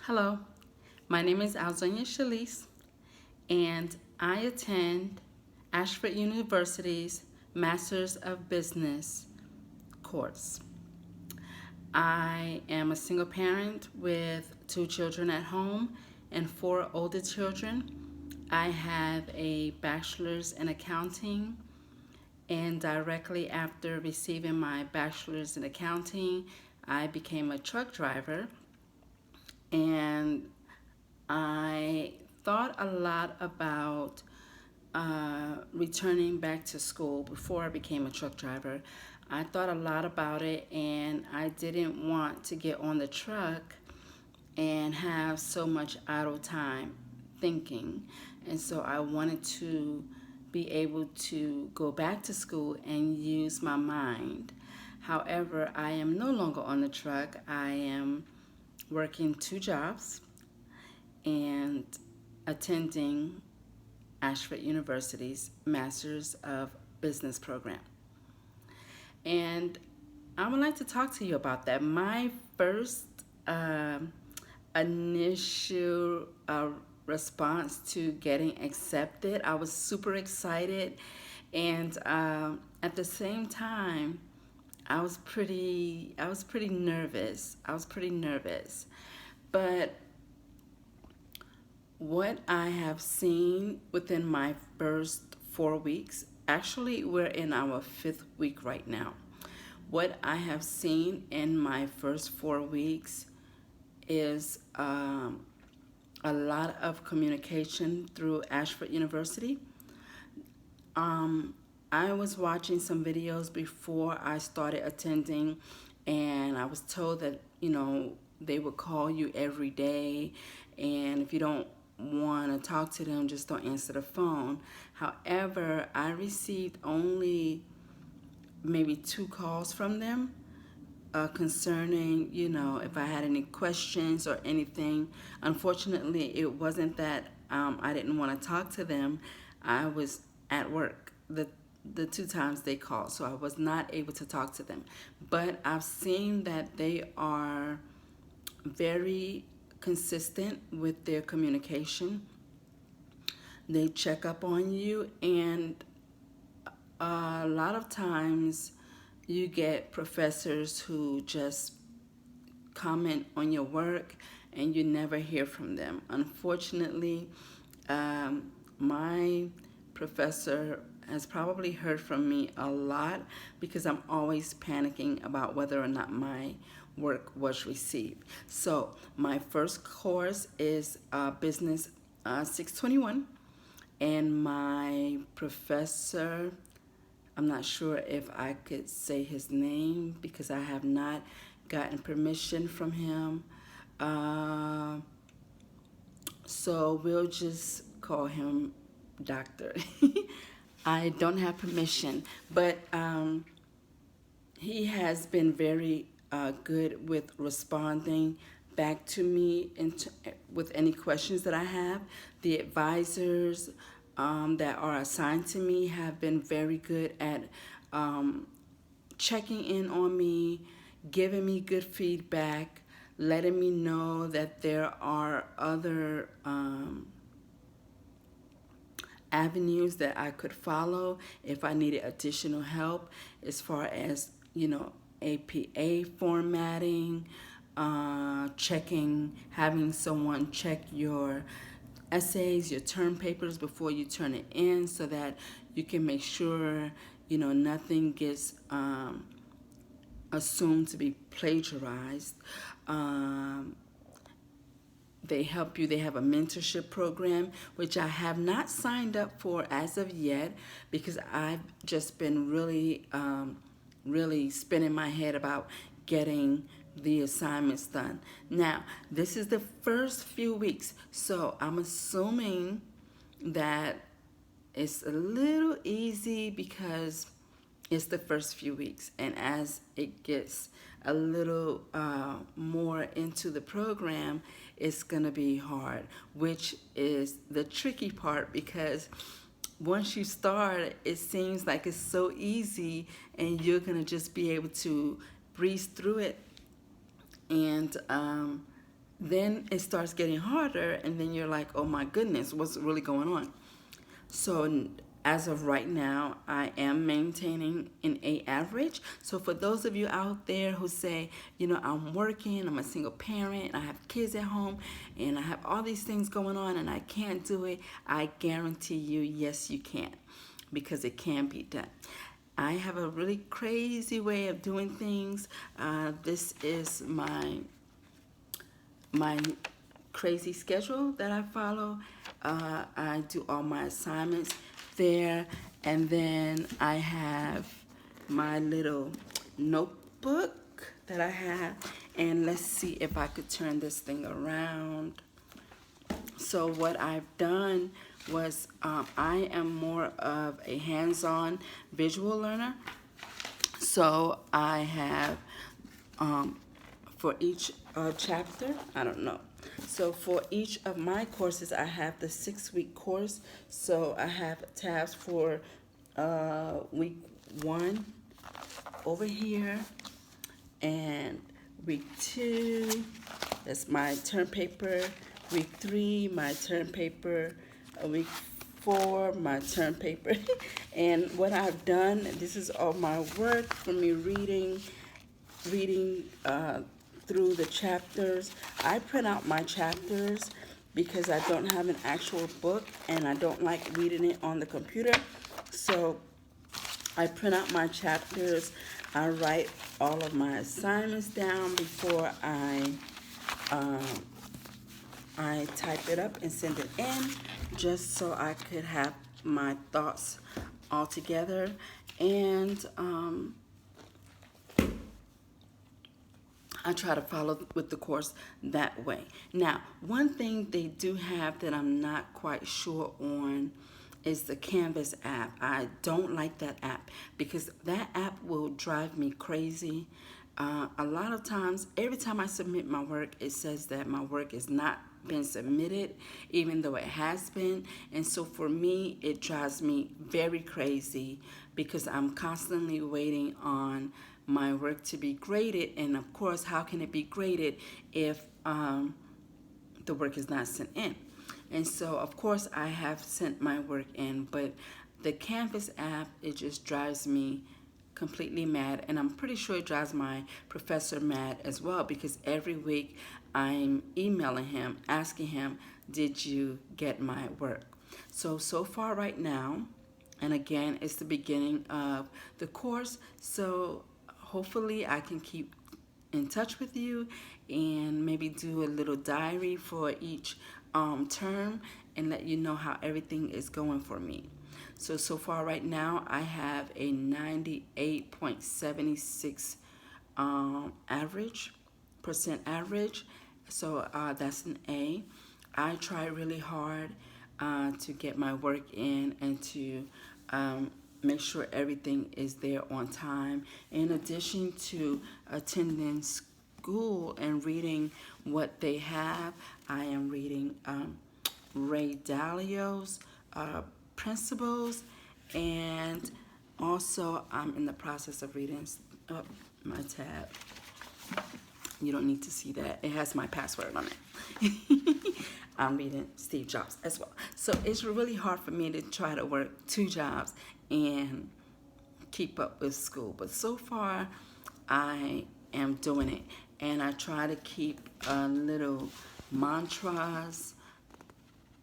Hello, my name is Alzania Shalise, and I attend Ashford University's Masters of Business course. I am a single parent with two children at home and four older children. I have a bachelor's in accounting, and directly after receiving my bachelor's in accounting, I became a truck driver, and I thought a lot about returning back to school before I became a truck driver. I thought a lot about it, and I didn't want to get on the truck and have so much idle time thinking. And so I wanted to be able to go back to school and use my mind. However, I am no longer on the truck. I am working two jobs and attending Ashford University's Masters of Business program. And I would like to talk to you about that. My first uh, initial response to getting accepted, I was super excited, and at the same time, I was pretty nervous. But what I have seen within my first 4 weeks, actually, we're in our fifth week right now. What I have seen in my first 4 weeks is a lot of communication through Ashford University. I was watching some videos before I started attending, and I was told that, they would call you every day, and if you don't want to talk to them, just don't answer the phone. However, I received only maybe two calls from them concerning, if I had any questions or anything. Unfortunately, it wasn't that I didn't want to talk to them. I was at work the two times they called, so I was not able to talk to them. But I've seen that they are very consistent with their communication. They check up on you, and a lot of times you get professors who just comment on your work and you never hear from them. Unfortunately, my professor has probably heard from me a lot because I'm always panicking about whether or not my work was received. So my first course is Business 621, and my professor, I'm not sure if I could say his name because I have not gotten permission from him. Uh, so we'll just call him Doctor. I don't have permission, but he has been very good with responding back to me with any questions that I have. The advisors that are assigned to me have been very good at checking in on me, giving me good feedback, letting me know that there are other avenues that I could follow if I needed additional help as far as, APA formatting, having someone check your essays, your term papers before you turn it in so that you can make sure, nothing gets assumed to be plagiarized. They help you. They have a mentorship program, which I have not signed up for as of yet because I've just been really spinning my head about getting the assignments done. Now, this is the first few weeks, so I'm assuming that it's a little easy because it's the first few weeks, and as it gets a little more into the program, it's gonna be hard, which is the tricky part because once you start, it seems like it's so easy and you're gonna just be able to breeze through it. And then it starts getting harder, and then you're like, oh my goodness, what's really going on? So as of right now, I am maintaining an A average. So for those of you out there who say, I'm working, I'm a single parent, I have kids at home, and I have all these things going on and I can't do it, I guarantee you, yes, you can, because it can be done. I have a really crazy way of doing things. This is my crazy schedule that I follow. I do all my assignments there, and then I have my little notebook that I have, and let's see if I could turn this thing around. So what I've done was I am more of a hands-on visual learner. So I have for each chapter, I don't know. So for each of my courses, I have the 6-week course. So I have tabs for week 1 over here, and week 2, that's my term paper. Week 3, my term paper. Week 4, my term paper. And what I've done, this is all my work for me reading through the chapters. I print out my chapters because I don't have an actual book and I don't like reading it on the computer. So I print out my chapters. I write all of my assignments down before I type it up and send it in, just so I could have my thoughts all together. And I try to follow with the course that way. Now, one thing they do have that I'm not quite sure on is the Canvas app. I don't like that app because that app will drive me crazy. A lot of times, every time I submit my work, it says that my work is not been submitted, even though it has been. And so for me, it drives me very crazy because I'm constantly waiting on my work to be graded. And of course, how can it be graded if the work is not sent in? And so, of course, I have sent my work in, but the Canvas app, it just drives me completely mad. And I'm pretty sure it drives my professor mad as well, because every week I'm emailing him, asking him, did you get my work? So far right now, and again, it's the beginning of the course, so hopefully I can keep in touch with you and maybe do a little diary for each term and let you know how everything is going for me. So far right now, I have a 98.76 percent average. So that's an A. I try really hard to get my work in and to make sure everything is there on time. In addition to attending school and reading what they have, I am reading Ray Dalio's Principles, and also I'm in the process of reading my tab. You don't need to see that. It has my password on it. I'm reading Steve Jobs as well. So it's really hard for me to try to work 2 jobs and keep up with school. But so far, I am doing it. And I try to keep little mantras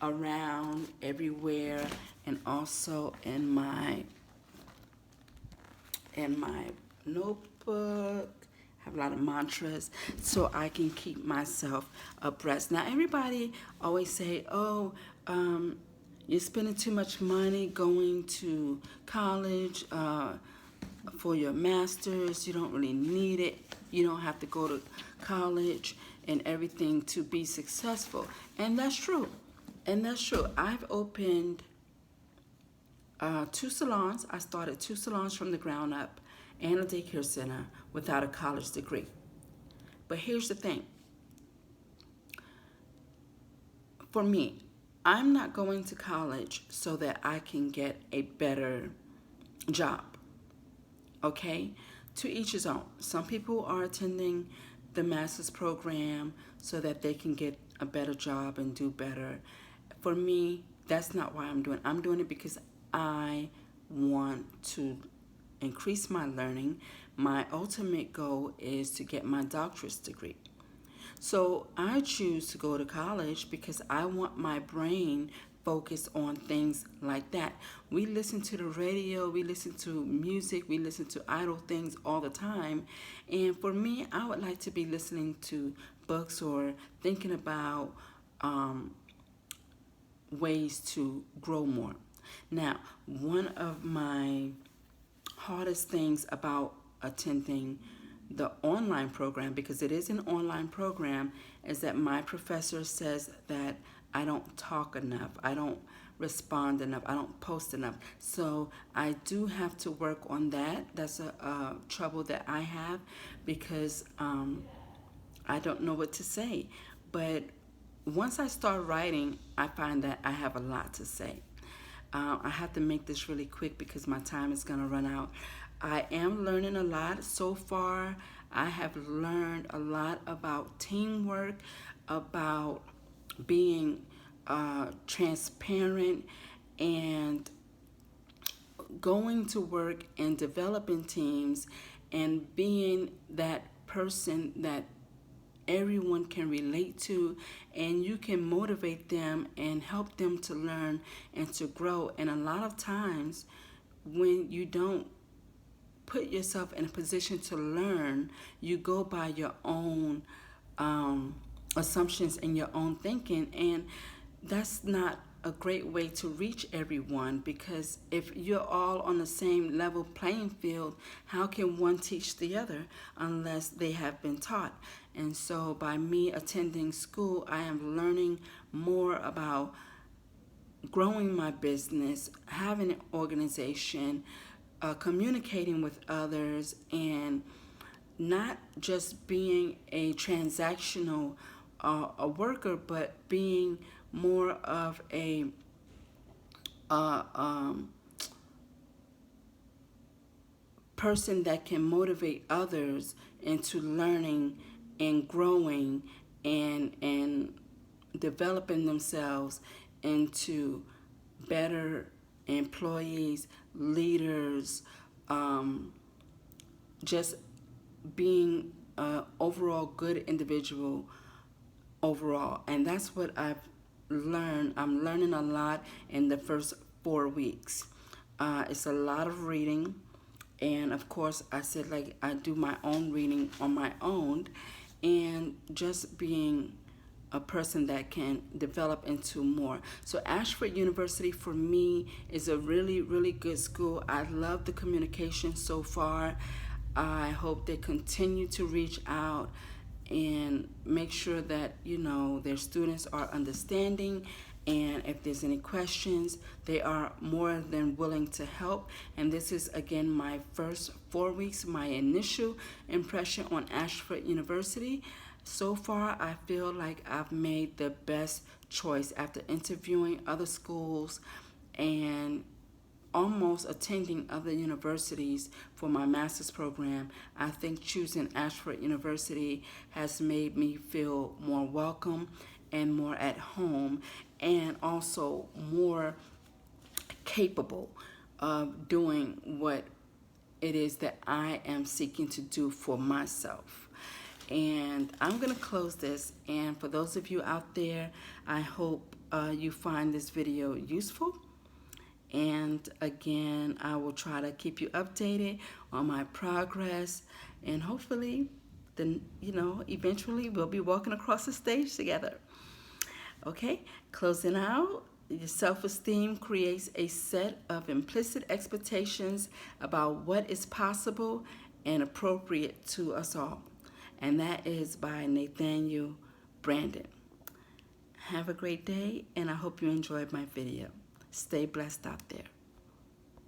around everywhere, and also in my notebook. Have a lot of mantras so I can keep myself abreast. Now, everybody always say, oh, you're spending too much money going to college for your master's. You don't really need it. You don't have to go to college and everything to be successful. And that's true. I've opened 2 salons. I started 2 salons from the ground up and a daycare center without a college degree. But here's the thing. For me, I'm not going to college so that I can get a better job. Okay? To each his own. Some people are attending the master's program so that they can get a better job and do better. For me, that's not why I'm doing it. I'm doing it because I want to increase my learning. My ultimate goal is to get my doctorate degree. So I choose to go to college because I want my brain focused on things like that. We listen to the radio, we listen to music, we listen to idle things all the time. And for me, I would like to be listening to books or thinking about ways to grow more. Now, one of my hardest things about attending the online program, because it is an online program, is that my professor says that I don't talk enough, I don't respond enough, I don't post enough. So I do have to work on that. That's a trouble that I have because I don't know what to say. But once I start writing, I find that I have a lot to say. I have to make this really quick because my time is going to run out. I am learning a lot so far. I have learned a lot about teamwork, about being transparent, and going to work and developing teams and being that person that everyone can relate to, and you can motivate them and help them to learn and to grow. And a lot of times when you don't put yourself in a position to learn, you go by your own assumptions and your own thinking, and that's not a great way to reach everyone, because if you're all on the same level playing field, how can one teach the other unless they have been taught? And so by me attending school, I am learning more about growing my business, having an organization, communicating with others, and not just being a transactional a worker, but being more of a person that can motivate others into learning and growing and developing themselves into better employees, leaders, just being an overall good individual overall. And that's what I've learned. I'm learning a lot in the first 4 weeks. It's a lot of reading, and of course I said, like, I do my own reading on my own, and just being a person that can develop into more. So Ashford University for me is a really, really good school. I love the communication so far. I hope they continue to reach out and make sure that, you know, their students are understanding, and if there's any questions, they are more than willing to help. And this is again my first 4 weeks, my initial impression on Ashford University. So far, I feel like I've made the best choice after interviewing other schools and almost attending other universities for my master's program. I think choosing Ashford University has made me feel more welcome and more at home, and also more capable of doing what it is that I am seeking to do for myself. And I'm going to close this, and for those of you out there, I hope you find this video useful. And again, I will try to keep you updated on my progress, and hopefully then, you know, eventually we'll be walking across the stage together. Okay, closing out. Your self-esteem creates a set of implicit expectations about what is possible and appropriate to us all. And that is by Nathaniel Brandon. Have a great day, and I hope you enjoyed my video. Stay blessed out there.